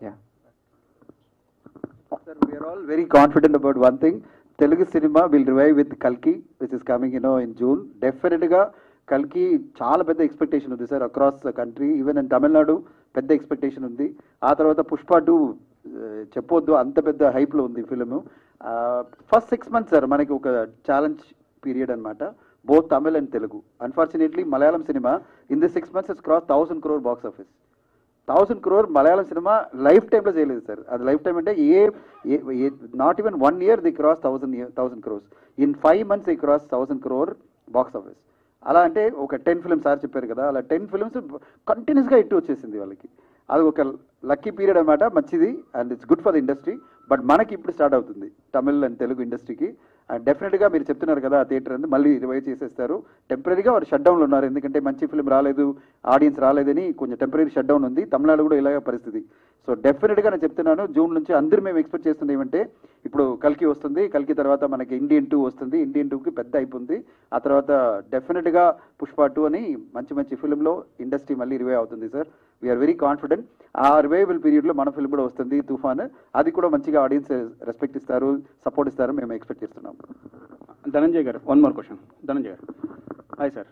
Yeah. Sir, we are all very confident about one thing. Telugu cinema will revive with Kalki, which is coming, in June. Definitely, Kalki చాలా పెద్ద expectation ఉంది sir across the country. Even in Tamil Nadu పెద్ద expectation ఉంది. ఆ తర్వాత పుష్ప 2 చెప్పొద్దు, అంత పెద్ద హైప్లో ఉంది ఫిలిం. ఫస్ట్ 6 months సార్ మనకి ఒక ఛాలెంజ్ పీరియడ్ అనమాట, both Tamil and Telugu. Unfortunately Malayalam cinema in the 6 months has crossed 1000 crore box office. 1000 crore Malayalam cinema life టైంలో చేయలేదు సార్. అది లైఫ్ టైం అంటే not even 1 year the cross 1000 crores. In 5 months the cross 1000 crore box office. అలా అంటే ఒక 10 films sir చెప్పారు కదా, అలా 10 films కంటిన్యూస్గా హిట్ వచ్చేసింది వాళ్ళకి. అది ఒక లక్కీ పీరియడ్ అనమాట, మంచిది, and it's good for the industry. But మనకి ఇప్పుడు స్టార్ట్ అవుతుంది తమిళ్ అండ్ తెలుగు ఇండస్ట్రీకి. అండ్ డెఫినెట్గా మీరు చెప్తున్నారు కదా, ఆ థియేటర్ అని మళ్ళీ రివైవ్ చేసేస్తారు. టెంపరీగా వారు షట్ డౌన్లో ఉన్నారు, ఎందుకంటే మంచి ఫిల్మ్ రాలేదు, ఆడియన్స్ రాలేదని కొంచెం టెంపరీ షట్ డౌన్ ఉంది. తమిళనాడు కూడా ఇలాగే పరిస్థితి. సో డెఫినెట్గా నేను చెప్తున్నాను, జూన్ నుంచి అందరూ మేము ఎక్స్పెక్ట్ చేస్తుంది ఏమంటే, ఇప్పుడు కల్కి వస్తుంది, కల్కి తర్వాత మనకి ఇండియన్ 2 వస్తుంది, ఇండియన్ 2కి పెద్ద అయిపోయింది. ఆ తర్వాత డెఫినెట్గా పుష్ప 2 అని మంచి మంచి ఫిల్మ్లో ఇండస్ట్రీ మళ్ళీ రివైవ్ అవుతుంది సార్. We're very confident. ఆ రివైవల్ పీరియడ్లో మన ఫిల్మ్ కూడా వస్తుంది, తుఫాన్. అది కూడా మంచిగా ఆడియన్స్ రెస్పెక్ట్ ఇస్తారు, సపోర్ట్ ఇస్తారు, మేము ఎక్స్పెక్ట్ చేస్తున్నాం. ధనంజయ్ గారు, 1 more question. ధనంజయ్ గారు, హాయ్ సార్.